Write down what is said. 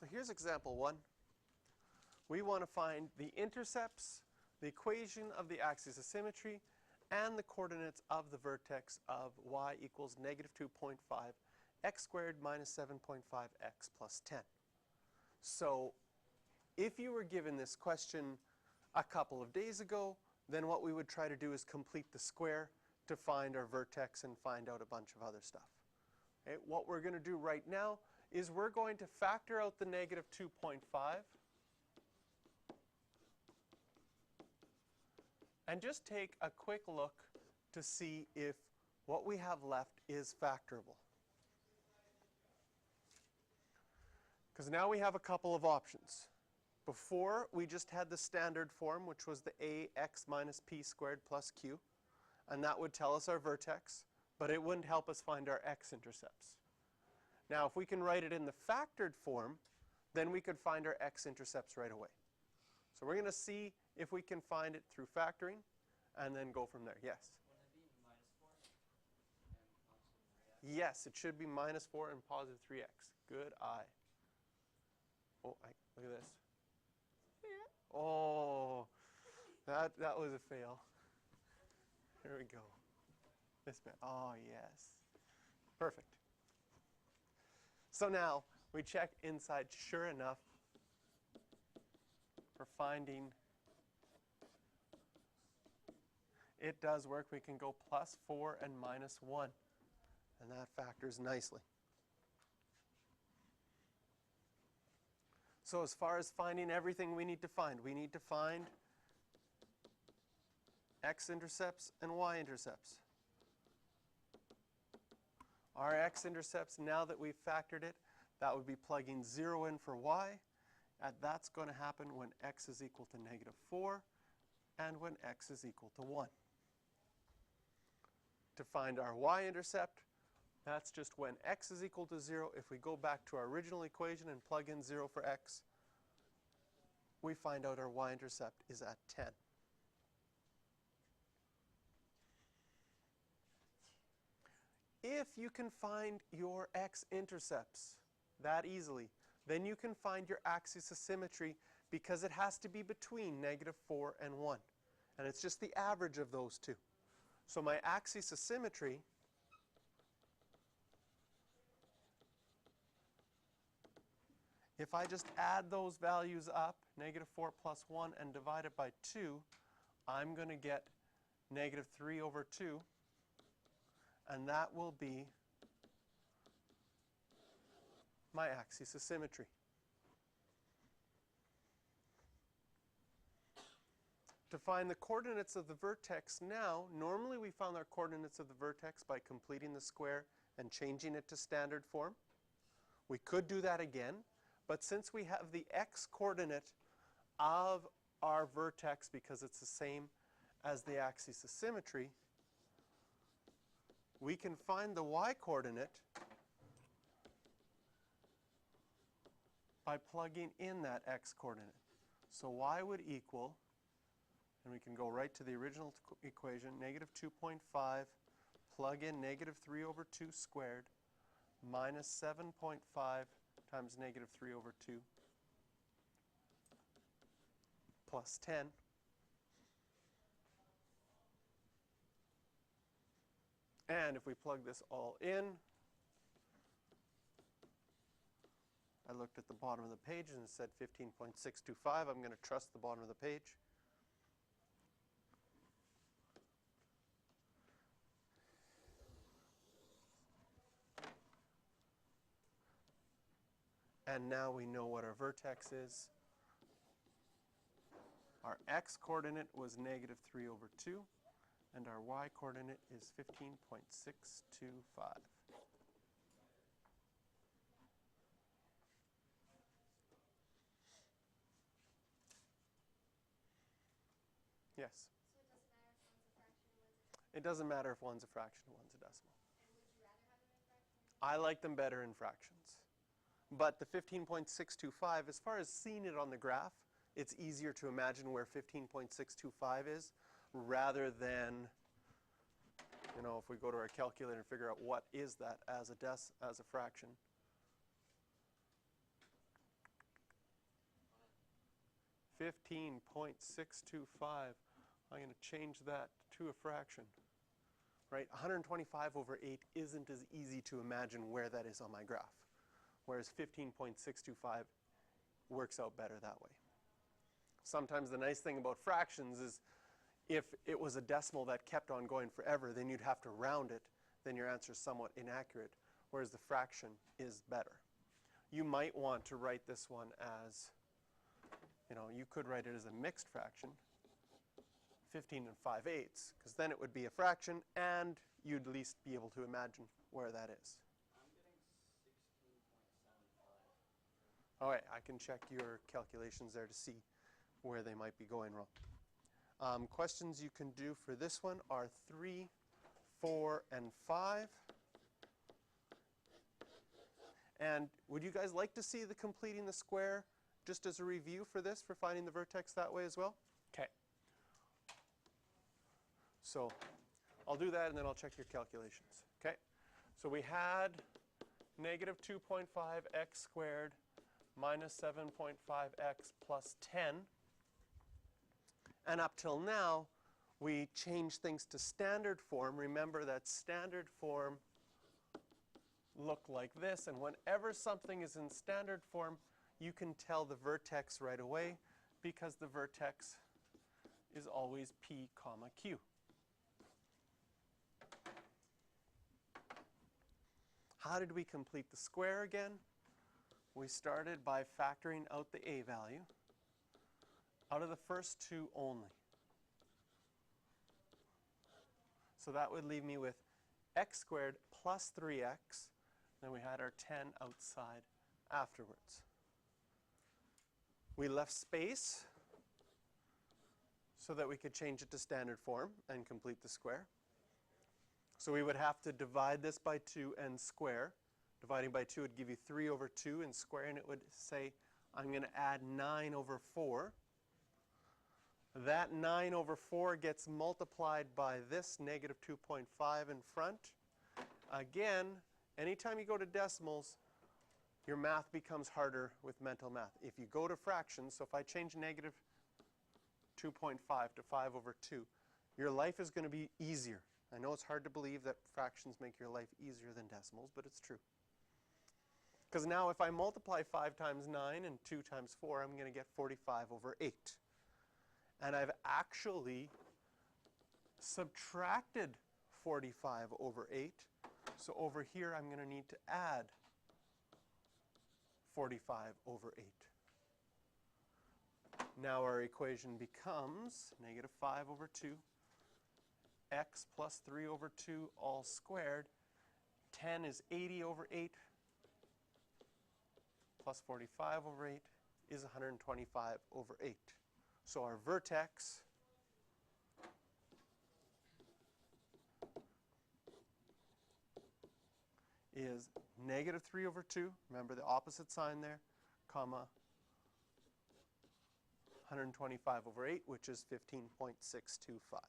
So here's example 1. We want to find the intercepts, the equation of the axis of symmetry, and the coordinates of the vertex of y equals negative 2.5 x squared minus 7.5 x plus 10. So if you were given this question a couple of days ago, then what we would try to do is complete the square to find our vertex and find out a bunch of other stuff. Okay, what we're going to do right now is we're going to factor out the negative 2.5 and just take a quick look to see if what we have left is factorable. Because now we have a couple of options. Before, we just had the standard form, which was the ax minus p squared plus q. And that would tell us our vertex, but it wouldn't help us find our x-intercepts. Now, if we can write it in the factored form, then we could find our x-intercepts right away. So we're going to see if we can find it through factoring, and then go from there. Yes? Wouldn't it be minus 4 and positive 3x? Yes, it should be minus 4 and positive 3x. Good eye. Oh, look at this. Yeah. Oh, that was a fail. Here we go. This man. Oh, yes. Perfect. So now we check inside. Sure enough, for finding, it does work. We can go plus 4 and minus 1. And that factors nicely. So as far as finding everything we need to find x-intercepts and y-intercepts. Our x-intercepts, now that we've factored it, that would be plugging 0 in for y. And that's going to happen when x is equal to negative 4 and when x is equal to 1. To find our y-intercept, that's just when x is equal to 0. If we go back to our original equation and plug in 0 for x, we find out our y-intercept is at 10. If you can find your x-intercepts that easily, then you can find your axis of symmetry because it has to be between negative 4 and 1. And it's just the average of those two. So my axis of symmetry if I just add those values up, negative 4 plus 1, and divide it by 2, I'm going to get negative 3 over 2. And that will be my axis of symmetry. To find the coordinates of the vertex now, normally we found our coordinates of the vertex by completing the square and changing it to standard form. We could do that again. But since we have the x-coordinate of our vertex, because it's the same as the axis of symmetry, we can find the y-coordinate by plugging in that x-coordinate. So y would equal, and we can go right to the original equation, negative 2.5, plug in negative 3 over 2 squared, minus 7.5 times negative 3 over 2 plus 10. And if we plug this all in, I looked at the bottom of the page and it said 15.625. I'm going to trust the bottom of the page. And now we know what our vertex is. Our x-coordinate was negative 3 over 2, and our y-coordinate is 15.625. Yes? So it doesn't matter if one's a fraction and one's a decimal? It doesn't matter if one's a fraction and one's a decimal. And would you rather have them in fractions? I like them better in fractions. But the 15.625, as far as seeing it on the graph, it's easier to imagine where 15.625 is rather than, if we go to our calculator and figure out what is that as a fraction. 15.625. I'm going to change that to a fraction. Right? 125 over 8 isn't as easy to imagine where that is on my graph, whereas 15.625 works out better that way. Sometimes the nice thing about fractions is if it was a decimal that kept on going forever, then you'd have to round it. Then your answer is somewhat inaccurate, whereas the fraction is better. You might want to write this one as, you could write it as a mixed fraction, 15 5/8, because then it would be a fraction, and you'd at least be able to imagine where that is. I'm getting 16.75. All right, I can check your calculations there to see where they might be going wrong. Questions you can do for this one are 3, 4, and 5. And would you guys like to see the completing the square just as a review for this, for finding the vertex that way as well? Okay. So I'll do that and then I'll check your calculations. Okay. So we had negative 2.5 x squared minus 7.5 x plus 10. And up till now, we changed things to standard form. Remember that standard form looked like this. And whenever something is in standard form, you can tell the vertex right away because the vertex is always P comma Q. How did we complete the square again? We started by factoring out the a value out of the first two only. So that would leave me with x squared plus 3x. Then we had our 10 outside afterwards. We left space so that we could change it to standard form and complete the square. So we would have to divide this by 2 and square. Dividing by 2 would give you 3 over 2, and squaring it would say I'm going to add 9 over 4. That 9 over 4 gets multiplied by this negative 2.5 in front. Again, anytime you go to decimals, your math becomes harder with mental math. If you go to fractions, so if I change negative 2.5 to 5 over 2, your life is going to be easier. I know it's hard to believe that fractions make your life easier than decimals, but it's true. Because now if I multiply 5 times 9 and 2 times 4, I'm going to get 45 over 8. And I've actually subtracted 45 over 8. So over here, I'm going to need to add 45 over 8. Now our equation becomes negative 5 over 2, x plus 3 over 2 all squared. 10 is 80 over 8, plus 45 over 8 is 125 over 8. So our vertex is negative 3 over 2, remember the opposite sign there, comma 125 over 8, which is 15.625.